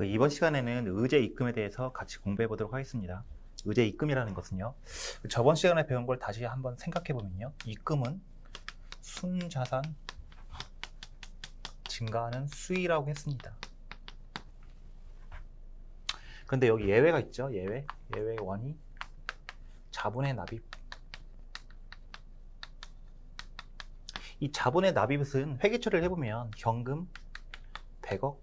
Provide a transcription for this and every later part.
이번 시간에는 의제 입금에 대해서 같이 공부해 보도록 하겠습니다. 의제 입금이라는 것은요, 저번 시간에 배운 걸 다시 한번 생각해 보면요, 입금은 순자산 증가하는 수위라고 했습니다. 그런데 여기 예외가 있죠. 예외 원이 자본의 납입. 이 자본의 납입은 회계 처리를 해보면 현금 100억,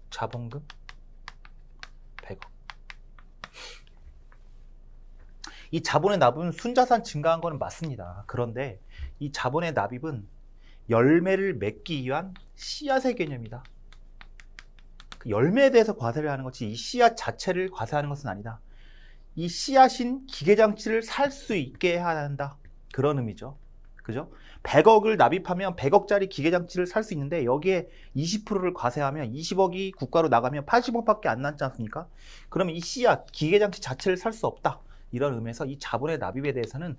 자본금 100억. 이 자본의 납입은 순자산 증가한 거는 맞습니다. 그런데 이 자본의 납입은 열매를 맺기 위한 씨앗의 개념이다. 그 열매에 대해서 과세를 하는 거지 이 씨앗 자체를 과세하는 것은 아니다. 이 씨앗인 기계장치를 살 수 있게 해야 한다. 그런 의미죠. 그죠? 100억을 납입하면 100억짜리 기계장치를 살 수 있는데 여기에 20%를 과세하면 20억이 국가로 나가면 80억밖에 안 남지 않습니까? 그러면 이 씨앗, 기계장치 자체를 살 수 없다. 이런 의미에서 이 자본의 납입에 대해서는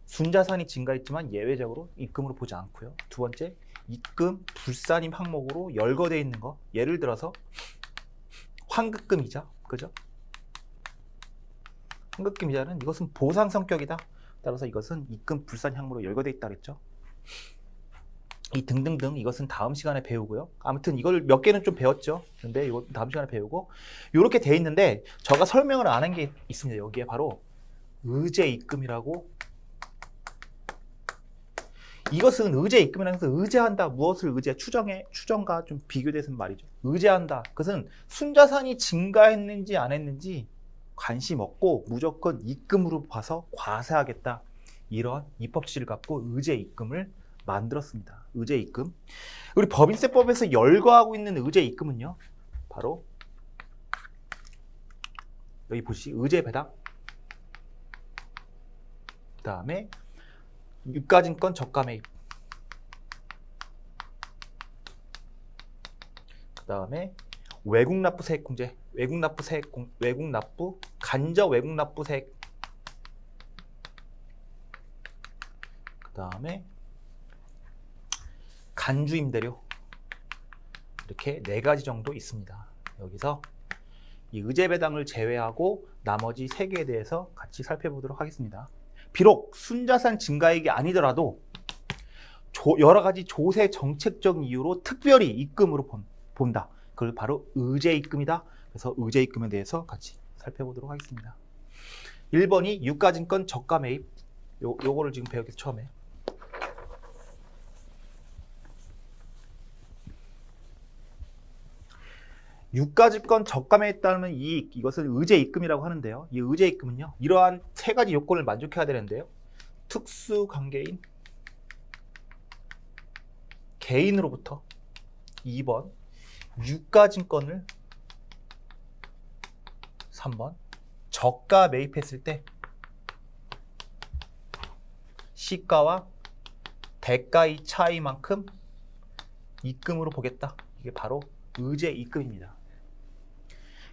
순자산이 증가했지만 예외적으로 입금으로 보지 않고요. 두 번째, 입금 불산임 항목으로 열거되어 있는 거. 예를 들어서 환급금 이자, 그죠? 환급금 이자는 이것은 보상 성격이다. 따라서 이것은 입금 불산 항목으로 열거되어 있다 그랬죠. 이 등등등 이것은 다음 시간에 배우고요. 아무튼 이걸 몇 개는 좀 배웠죠. 근데 이거 다음 시간에 배우고 이렇게 돼 있는데 제가 설명을 안 한 게 있습니다. 여기에 바로 의제 입금이라고. 이것은 의제 입금이라는 것은 의제한다. 무엇을 의제? 추정과 좀 비교돼서 말이죠. 의제한다. 그것은 순자산이 증가했는지 안 했는지 관심 없고 무조건 입금으로 봐서 과세하겠다. 이런 입법 취지를 갖고 의제 입금을 만들었습니다. 의제 입금. 우리 법인세법에서 열거하고 있는 의제 입금은요, 바로 여기 보시죠. 의제 배당. 그 다음에 유가증권 저가 매입. 그 다음에 외국 납부 세액 공제. 간접 외국 납부 세액. 그 다음에 간주 임대료. 이렇게 4가지 정도 있습니다. 여기서 이 의제 배당을 제외하고 나머지 3개에 대해서 같이 살펴보도록 하겠습니다. 비록 순자산 증가액이 아니더라도 여러 가지 조세 정책적 이유로 특별히 입금으로 본다. 그걸 바로 의제 입금이다. 그래서 의제 입금에 대해서 같이 살펴보도록 하겠습니다. 1번이 유가증권 저가 매입. 요거를 지금 배웠겠죠, 처음에. 유가증권 저가 매입에 따르는 이익, 이것을 의제 입금이라고 하는데요. 이 의제 입금은요, 이러한 3가지 요건을 만족해야 되는데요. 특수관계인 개인으로부터 2번 유가증권을 3번 저가 매입했을 때 시가와 대가의 차이만큼 입금으로 보겠다. 이게 바로 의제 입금입니다.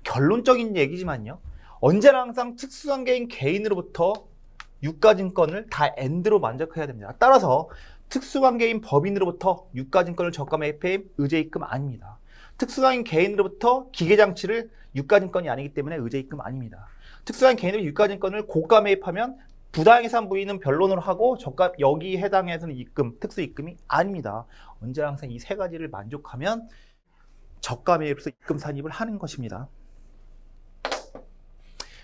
결론적인 얘기지만요, 언제나 항상 특수관계인 개인으로부터 유가증권을 다 엔드로 만족해야 됩니다. 따라서 특수관계인 법인으로부터 유가증권을 저가 매입해 의제 입금 아닙니다. 특수관계인 개인으로부터 기계장치를 유가증권이 아니기 때문에 의제 입금 아닙니다. 특수관계인 개인으로 유가증권을 고가 매입하면 부당해산 부인은 변론을 하고 저가 여기 해당해서는 입금, 특수 입금이 아닙니다. 언제나 항상 이 3가지를 만족하면 저가 매입에서 입금 산입을 하는 것입니다.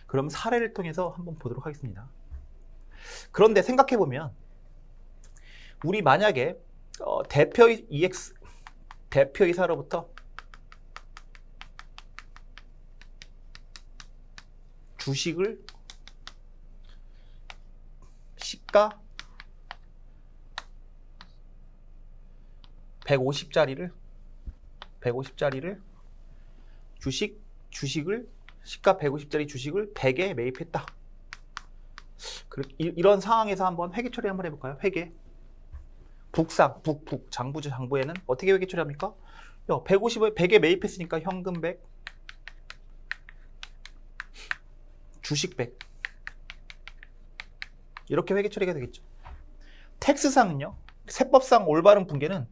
그럼 사례를 통해서 한번 보도록 하겠습니다. 그런데 생각해보면 우리 만약에 대표이사로부터 주식을 시가 150짜리를 주식을 시가 150짜리 주식을 100에 매입했다. 이런 상황에서 한번 회계 처리 한번 해볼까요? 회계. 장부에는 어떻게 회계 처리합니까? 150에 100에 매입했으니까 현금 100, 주식 100. 이렇게 회계 처리가 되겠죠. 텍스상은요, 세법상 올바른 분계는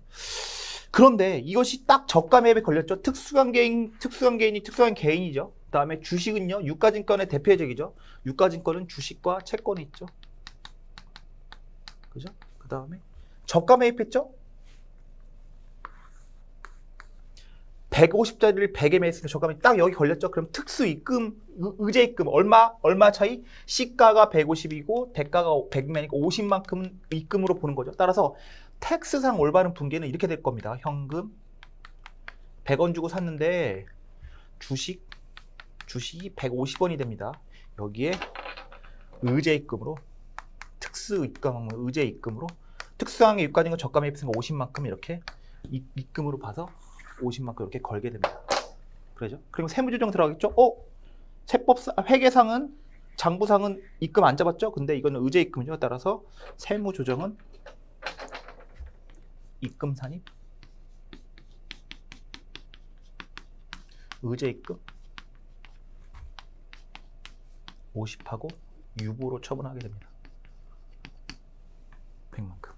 그런데 이것이 딱 저가 매입에 걸렸죠. 특수한 개인이 특수한 개인이죠. 그 다음에 주식은요, 유가증권의 대표적이죠. 유가증권은 주식과 채권이 있죠. 그죠? 그 다음에 저가 매입했죠. 150짜리를 100에 매입했으니까 저가 매입 딱 여기 걸렸죠. 그럼 특수입금, 의제입금 얼마 차이? 시가가 150이고 대가가 100이니까 50만큼 입금으로 보는 거죠. 따라서 텍스상 올바른 분계는 이렇게 될 겁니다. 현금 100원 주고 샀는데 주식이 150원이 됩니다. 여기에 의제입금으로 특수입금, 의제입금으로 특수항의 유가증권 저가 매입했으니까 50만큼 이렇게 입금으로 봐서 50만큼 이렇게 걸게 됩니다. 그러죠? 그리고 세무조정 들어가겠죠? 회계상은 장부상은 입금 안 잡았죠? 근데 이거는 의제입금이죠. 따라서 세무조정은 입금 산입, 의제입금 50하고 유보로 처분하게 됩니다. 100만큼.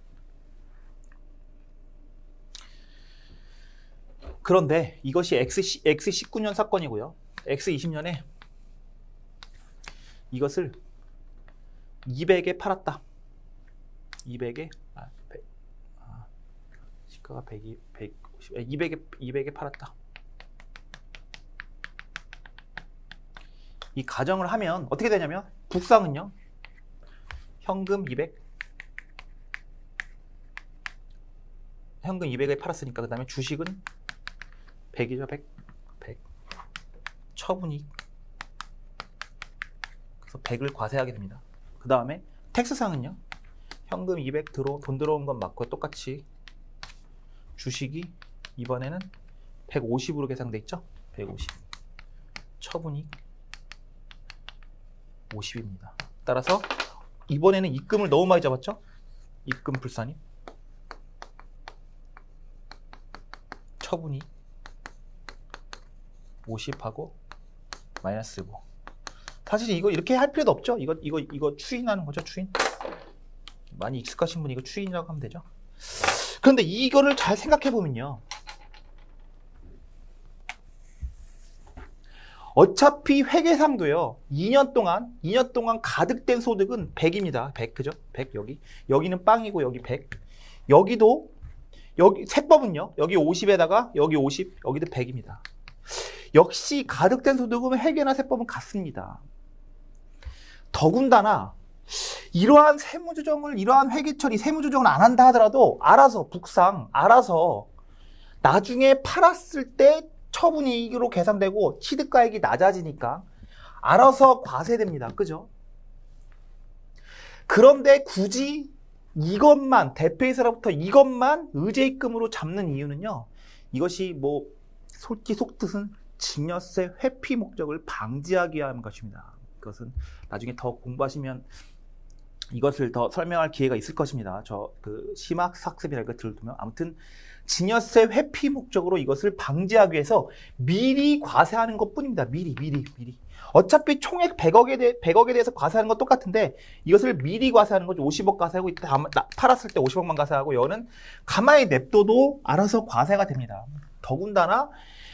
그런데 이것이 X19년 사건이고요. X20년에 이것을 200에 팔았다. 200에 시가가 200에 팔았다. 이 가정을 하면 어떻게 되냐면 북상은요. 현금 200 현금 200에 팔았으니까 그 다음에 주식은 100이죠. 100 처분이익. 그래서 100을 과세하게 됩니다. 그 다음에 텍스상은요. 현금 200 돈 들어온 건 맞고 똑같이 주식이 이번에는 150으로 계산돼 있죠. 150 처분이익 50입니다. 따라서 이번에는 입금을 너무 많이 잡았죠. 입금 불산입 처분이 50하고 마이너스 5. 사실 이거 이렇게 할 필요도 없죠. 이거 추인하는 거죠. 추인. 많이 익숙하신 분이 이거 추인이라고 하면 되죠. 그런데 이거를 잘 생각해 보면요. 어차피 회계상도요. 2년 동안 가득된 소득은 100입니다. 100 그죠? 100 여기는 빵이고 여기 100. 여기도 여기 세법은요. 여기 50에다가 여기 50, 여기도 100입니다. 역시 가득된 소득은 회계나 세법은 같습니다. 더군다나 이러한 세무조정을 이러한 회계처리 세무조정을 안 한다 하더라도 알아서 북상 알아서 나중에 팔았을 때 처분이익으로 계산되고 취득가액이 낮아지니까 알아서 과세됩니다. 그죠? 그런데 굳이 이것만 대표이사로부터 이것만 의제입금으로 잡는 이유는요. 이것이 뭐 속뜻은 증여세 회피 목적을 방지하기 위한 것입니다. 이것은 나중에 더 공부하시면 이것을 더 설명할 기회가 있을 것입니다. 심학학습이랄까 들두면 아무튼 증여세 회피 목적으로 이것을 방지하기 위해서 미리 과세하는 것 뿐입니다. 미리. 어차피 총액 100억에 대해서 과세하는 건 똑같은데 이것을 미리 과세하는 거죠. 50억 과세하고 팔았을 때 50억만 과세하고 여는 가만히 냅둬도 알아서 과세가 됩니다. 더군다나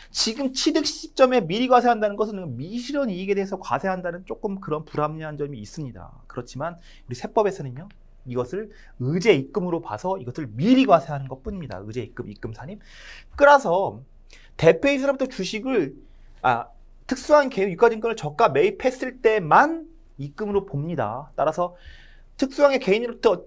지금 취득 시점에 미리 과세한다는 것은 미실현 이익에 대해서 과세한다는 조금 그런 불합리한 점이 있습니다. 그렇지만 우리 세법에서는요. 이것을 의제입금으로 봐서 이것을 미리 과세하는 것 뿐입니다. 의제입금, 입금산입. 그래서 대표이사로부터 주식을 특수한 개인 유가증권을 저가 매입했을 때만 입금으로 봅니다. 따라서 특수한 개인으로부터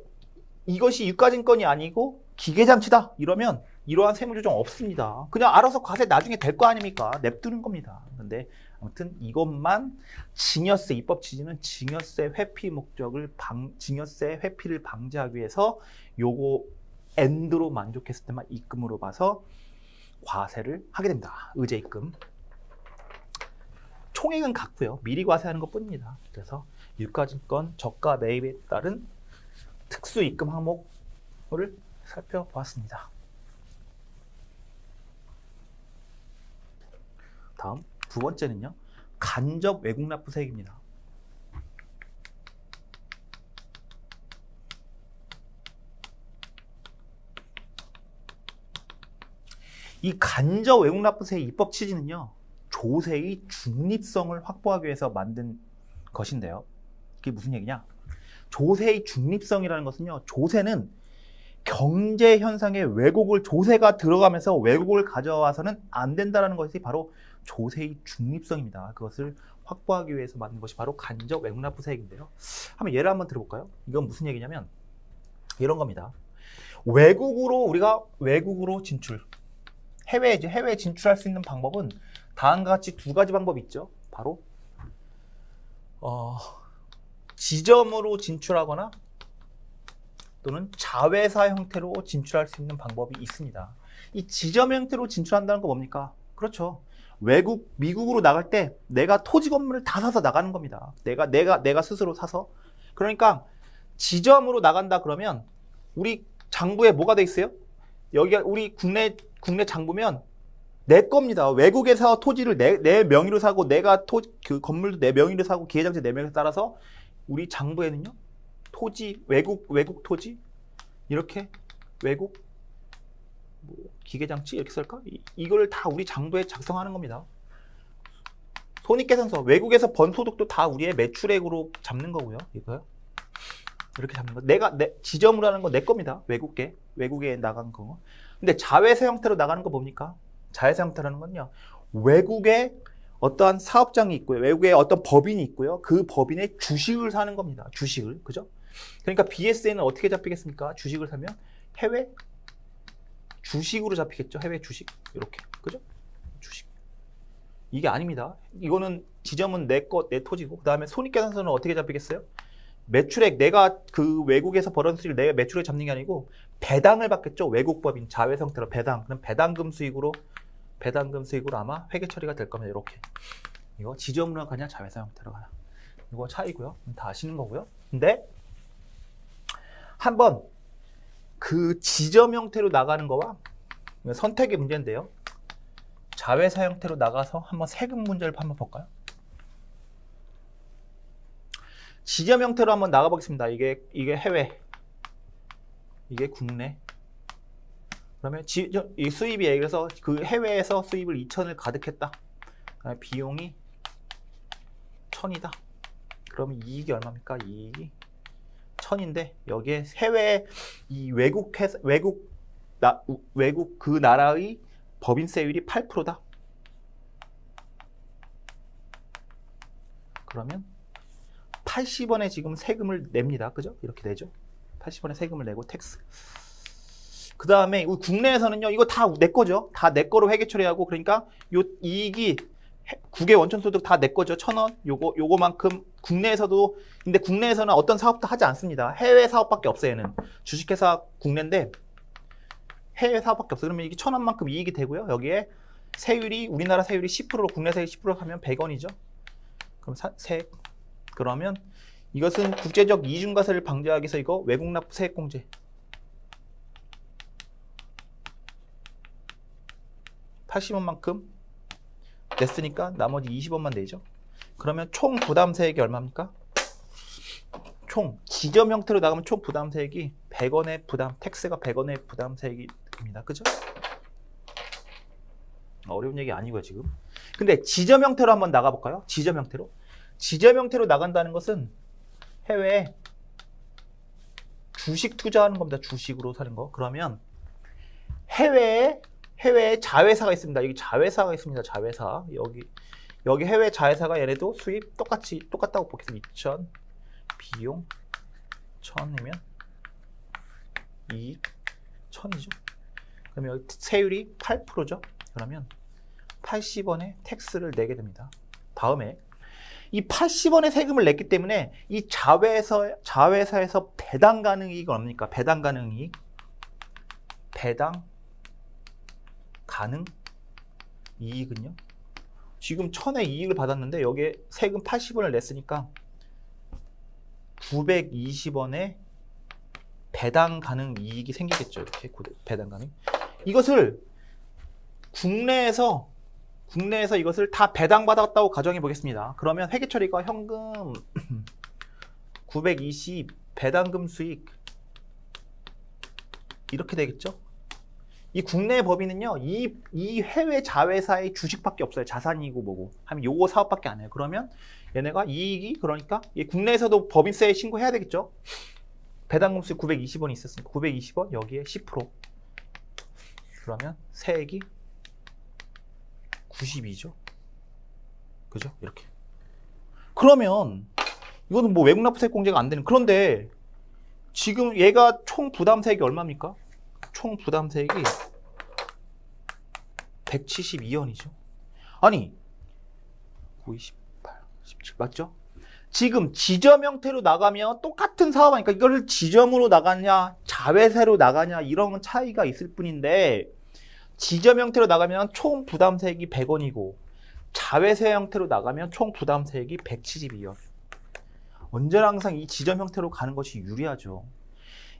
이것이 유가증권이 아니고 기계장치다 이러면 이러한 세무조정 없습니다. 그냥 알아서 과세 나중에 될 거 아닙니까? 냅두는 겁니다. 근데 아무튼 이것만 증여세 입법 취지는 증여세 회피 목적을 증여세 회피를 방지하기 위해서 요거 엔드로 만족했을 때만 입금으로 봐서 과세를 하게 됩니다. 의제입금. 총액은 같고요. 미리 과세하는 것 뿐입니다. 그래서 유가증권 저가 매입에 따른 특수입금 항목을 살펴보았습니다. 다음 두 번째는요. 간접 외국납부세액입니다. 이 간접 외국납부세 입법 취지는요, 조세의 중립성을 확보하기 위해서 만든 것인데요. 그게 무슨 얘기냐? 조세의 중립성이라는 것은요, 조세는 경제 현상에 왜곡을, 조세가 들어가면서 왜곡을 가져와서는 안 된다는 것이 바로 조세의 중립성입니다. 그것을 확보하기 위해서 만든 것이 바로 간접 외국납부세액인데요. 한번 예를 한번 들어볼까요? 이건 무슨 얘기냐면 이런 겁니다. 우리가 외국으로 진출, 해외에 진출할 수 있는 방법은 다음과 같이 두 가지 방법이 있죠. 바로 지점으로 진출하거나 또는 자회사 형태로 진출할 수 있는 방법이 있습니다. 이 지점 형태로 진출한다는 거 뭡니까? 그렇죠. 미국으로 나갈 때 내가 토지 건물을 다 사서 나가는 겁니다. 내가 스스로 사서. 그러니까 지점으로 나간다 그러면 우리 장부에 뭐가 돼 있어요? 여기가 우리 국내 장부면 내 겁니다. 외국에서 토지를 내 명의로 사고 내가 그 건물도 내 명의로 사고 기회장제 내 명의에 따라서 우리 장부에는요. 토지, 외국 토지 이렇게 외국 기계장치 이렇게 쓸까? 이걸 다 우리 장부에 작성하는 겁니다. 손익계산서, 외국에서 번 소득도 다 우리의 매출액으로 잡는 거고요. 이거요. 이렇게 잡는 거. 지점으로 하는 거 내 겁니다. 외국에 나간 거. 근데 자회사 형태로 나가는 거 뭡니까? 자회사 형태라는 건요. 외국에 어떠한 사업장이 있고요. 외국에 어떤 법인이 있고요. 그 법인의 주식을 사는 겁니다. 주식을. 그죠? 그러니까 BS에는 어떻게 잡히겠습니까? 주식을 사면 해외 주식으로 잡히겠죠. 해외 주식. 이렇게. 그죠? 주식. 이게 아닙니다. 이거는 지점은 내 토지고, 그 다음에 손익계산서는 어떻게 잡히겠어요? 매출액, 내가 그 외국에서 벌어든 수익을 내 매출액 잡는 게 아니고 배당을 받겠죠. 외국 법인 자회사 형태로 배당. 그럼 배당금 수익으로 아마 회계 처리가 될 겁니다. 이렇게. 이거 지점으로 가냐 자회사 형태로 가냐. 이거 차이고요. 다 아시는 거고요. 근데 한번 그 지점 형태로 나가는 거와 선택의 문제인데요. 자회사 형태로 나가서 한번 세금 문제를 한번 볼까요? 지점 형태로 한번 나가보겠습니다. 이게 해외, 이게 국내. 그러면 이 수입이에요. 그래서 그 해외에서 수입을 2천을 가득했다. 비용이 1,000이다. 그러면 이익이 얼마입니까? 이익이 1,000인데 여기에 해외 이 외국 그 나라의 법인세율이 8%다. 그러면 80원에 지금 세금을 냅니다. 그죠? 이렇게 내죠. 80원에 세금을 내고 텍스. 그 다음에 국내에서는요. 이거 다 내 거죠. 다 내 거로 회계 처리하고, 그러니까 요 이익이 국외 원천소득 다 내 거죠. 1,000원. 요거만큼 국내에서도. 근데 국내에서는 어떤 사업도 하지 않습니다. 해외 사업밖에 없어요. 얘는 주식회사 국내인데 해외 사업밖에 없어요. 그러면 이게 1,000원만큼 이익이 되고요. 여기에 세율이 우리나라 세율이 10%, 국내 세율이 10% 하면 100원이죠. 그럼 그러면 이것은 국제적 이중과세를 방지하기 위해서 이거 외국납부 세액공제 80원만큼 냈으니까 나머지 20원만 내죠. 그러면 총 부담세액이 얼마입니까? 총 지점 형태로 나가면 총 부담세액이 100원의 텍스가 100원의 부담세액입니다. 그죠? 어려운 얘기 아니고요 지금. 근데 지점 형태로 한번 나가볼까요? 지점 형태로 나간다는 것은 해외에 주식 투자하는 겁니다. 주식으로 사는 거. 그러면 해외에 자회사가 있습니다. 여기 자회사가 있습니다. 자회사. 여기 해외 자회사가 얘네도 수입 똑같다고 보겠습니다. 2,000 비용 1,000이면 이익 1,000이죠. 그러면 여기 세율이 8%죠. 그러면 80원의 텍스를 내게 됩니다. 다음에 이 80원의 세금을 냈기 때문에 이 자회사에서 배당 가능 이익은 뭡니까? 배당 가능 이익. 배당 가능 이익은요. 지금 1,000의 이익을 받았는데 여기에 세금 80원을 냈으니까 920원의 배당 가능 이익이 생기겠죠. 이렇게 배당 가능. 이것을 국내에서 이것을 다 배당받았다고 가정해 보겠습니다. 그러면 회계 처리가 현금 920 배당금 수익 이렇게 되겠죠. 이 국내 법인은요, 이 해외 자회사의 주식밖에 없어요. 자산이고 뭐고. 하면 요거 사업밖에 안 해요. 그러면 얘네가 이익이, 그러니까 국내에서도 법인세 신고해야 되겠죠. 배당금수 920원이 있었으니까 920원 여기에 10%. 그러면 세액이 92죠. 그죠? 이렇게. 그러면 이거는 뭐 외국납부세 공제가 안 되는. 그런데 지금 얘가 총 부담세액이 얼마입니까? 총 부담세액이 172원이죠. 아니 928, 17 맞죠? 지금 지점 형태로 나가면 똑같은 사업하니까 이거를 지점으로 나가냐 자회사로 나가냐 이런 차이가 있을 뿐인데, 지점 형태로 나가면 총 부담세액이 100원이고 자회사 형태로 나가면 총 부담세액이 172원. 언제나 항상 이 지점 형태로 가는 것이 유리하죠.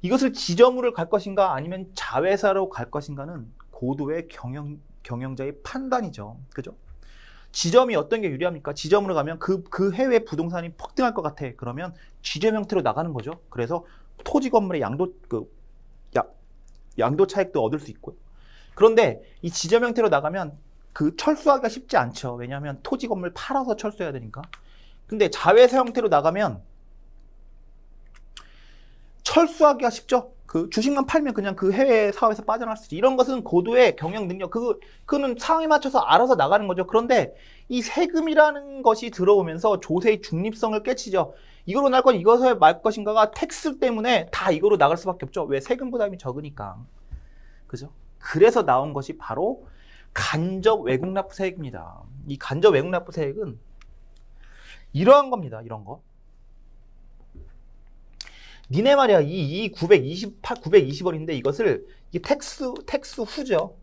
이것을 지점으로 갈 것인가 아니면 자회사로 갈 것인가는 고도의 경영자의 판단이죠. 그죠? 지점이 어떤 게 유리합니까? 지점으로 가면 그 해외 부동산이 폭등할 것 같아. 그러면 지점 형태로 나가는 거죠. 그래서 토지 건물의 양도 차익도 얻을 수 있고요. 그런데 이 지점 형태로 나가면 그 철수하기가 쉽지 않죠. 왜냐하면 토지 건물 팔아서 철수해야 되니까. 근데 자회사 형태로 나가면 철수하기가 쉽죠. 그 주식만 팔면 그냥 그 해외 사업에서 빠져나갈 수 있지. 이런 것은 고도의 경영 능력, 그거는 상황에 맞춰서 알아서 나가는 거죠. 그런데 이 세금이라는 것이 들어오면서 조세의 중립성을 깨치죠. 이거로 날 건 이것에 말 것인가가 텍스 때문에 다 이거로 나갈 수밖에 없죠. 왜? 세금 부담이 적으니까. 그죠? 그래서 나온 것이 바로 간접 외국납부세액입니다. 이 간접 외국납부세액은 이러한 겁니다. 이런 거. 니네 말이야. 이 920원인데 이것을 이 텍스 후죠.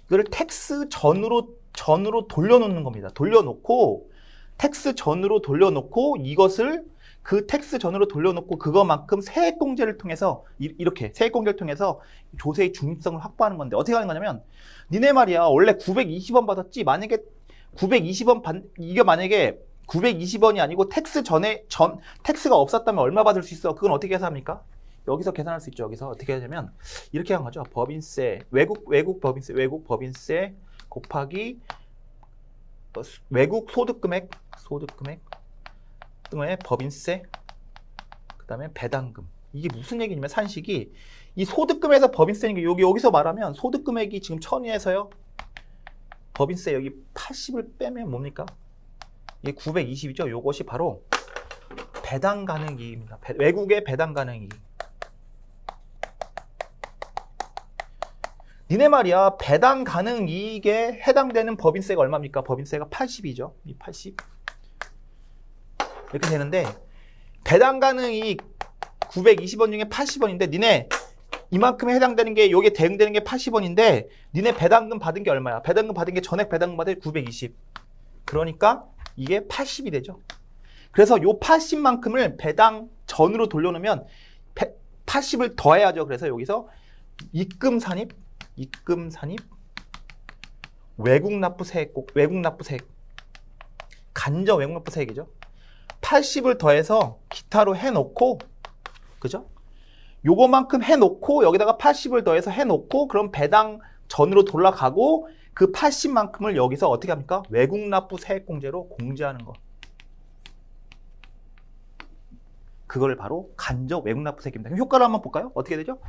이거를 텍스 전으로 돌려놓는 겁니다. 돌려놓고 텍스 전으로 돌려놓고 이것을 그 텍스 전으로 돌려놓고 그거만큼 세액공제를 통해서 이렇게 세액공제를 통해서 조세의 중립성을 확보하는 건데, 어떻게 하는 거냐면 니네 말이야. 원래 920원 받았지. 만약에 920원 이게 만약에 920원이 아니고 텍스가 없었다면 얼마 받을 수 있어? 그건 어떻게 계산합니까? 여기서 계산할 수 있죠. 여기서 어떻게 하냐면 이렇게 한 거죠. 법인세, 외국 법인세 곱하기 외국 소득금액 등의 법인세, 그 다음에 배당금. 이게 무슨 얘기냐면 산식이 이 소득금에서 법인세인 게 여기서 말하면 소득금액이 지금 1000이에서요. 법인세 여기 80을 빼면 뭡니까? 이게 920이죠. 요것이 바로 배당 가능 이익입니다. 외국의 배당 가능 이익. 니네 말이야. 배당 가능 이익에 해당되는 법인세가 얼마입니까? 법인세가 80이죠. 이 80. 이렇게 되는데 배당 가능 이익 920원 중에 80원인데 니네 이만큼에 해당되는 게 요게 대응되는 게 80원인데 니네 배당금 받은 게 얼마야? 배당금 받은 게 전액 배당금 받은 게 920. 그러니까 이게 80이 되죠. 그래서 요 80만큼을 배당 전으로 돌려놓으면 80을 더해야죠. 그래서 여기서 입금 산입 외국납부세액 간접 외국납부세액이죠. 80을 더해서 기타로 해놓고, 그죠? 요거만큼 해놓고 여기다가 80을 더해서 해놓고 그럼 배당 전으로 돌아가고 그 80만큼을 여기서 어떻게 합니까? 외국납부세액공제로 공제하는 거. 그걸 바로 간접 외국납부세액입니다. 그럼 효과를 한번 볼까요? 어떻게 되죠?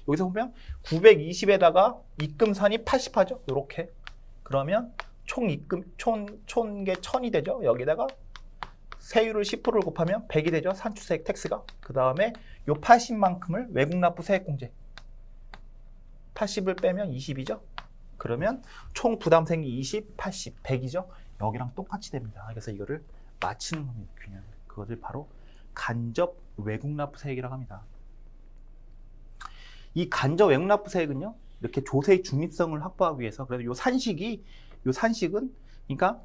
여기서 보면 920에다가 입금 산입 80하죠. 요렇게. 그러면 총 입금 게 1000이 되죠. 여기다가 세율을 10%를 곱하면 100이 되죠. 산출세액 텍스가. 그 다음에 요 80만큼을 외국납부세액공제. 80을 빼면 20이죠. 그러면 총 부담세액이 20, 80, 100이죠. 여기랑 똑같이 됩니다. 그래서 이거를 맞추는 겁니다. 균형. 그것을 바로 간접 외국납부세액이라고 합니다. 이 간접 외국납부세액은요, 이렇게 조세의 중립성을 확보하기 위해서, 그래서 요 산식은, 그러니까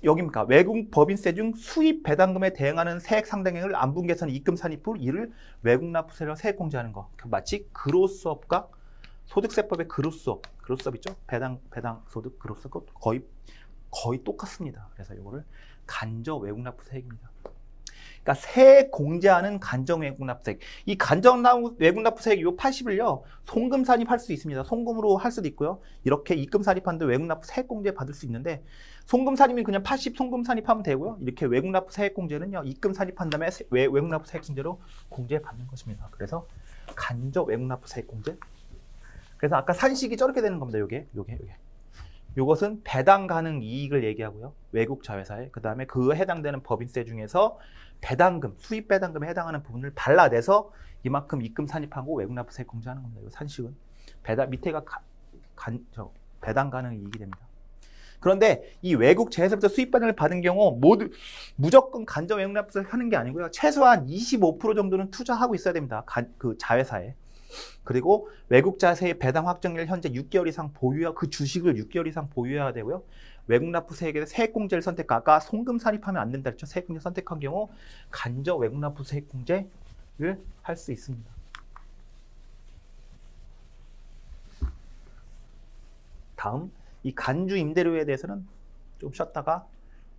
여기입니까? 외국 법인세 중 수입 배당금에 대응하는 세액 상당액을 안분계선 입금 산입 후 이를 외국납부세로 세액공제하는 거. 마치 그로스업과 소득세법의 그로스업 있죠? 배당 소득 그로스업 거의 똑같습니다. 그래서 이거를 간접 외국납부세액입니다. 그러니까 그러니까 세액 공제하는 간접 외국납부세액. 이 간접 외국납부세액 요 80을요. 송금 산입할 수 있습니다. 송금으로 할 수도 있고요. 이렇게 입금 산입하는데 외국납부 세액 공제 받을 수 있는데 송금 산입은 그냥 80 송금 산입하면 되고요. 이렇게 외국납부 세액 공제는요. 입금 산입한 다음에 외국납부 세액 공제로 공제 받는 것입니다. 그래서 간접 외국납부 세액 공제. 그래서 아까 산식이 저렇게 되는 겁니다. 요게. 요것은 배당 가능 이익을 얘기하고요. 외국 자회사에. 그 다음에 그 해당되는 법인세 중에서 배당금, 수입 배당금에 해당하는 부분을 발라내서 이만큼 입금 산입하고 외국납부세 공제하는 겁니다. 이 산식은. 밑에가 배당 가능 이익이 됩니다. 그런데 이 외국 재회사부터 수입 배당을 받은 경우 무조건 간접 외국납부세 하는 게 아니고요. 최소한 25% 정도는 투자하고 있어야 됩니다. 그 자회사에. 그리고 외국 자세의 배당 확정일 현재 6개월 이상 보유해야 그 주식을 6개월 이상 보유해야 되고요. 외국납부세액에 세액공제를 선택. 아까 송금 산입하면 안 된다 했죠. 세액공제 선택한 경우 간접 외국납부세액공제를 할 수 있습니다. 다음 이 간주 임대료에 대해서는 좀 쉬었다가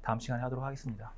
다음 시간에 하도록 하겠습니다.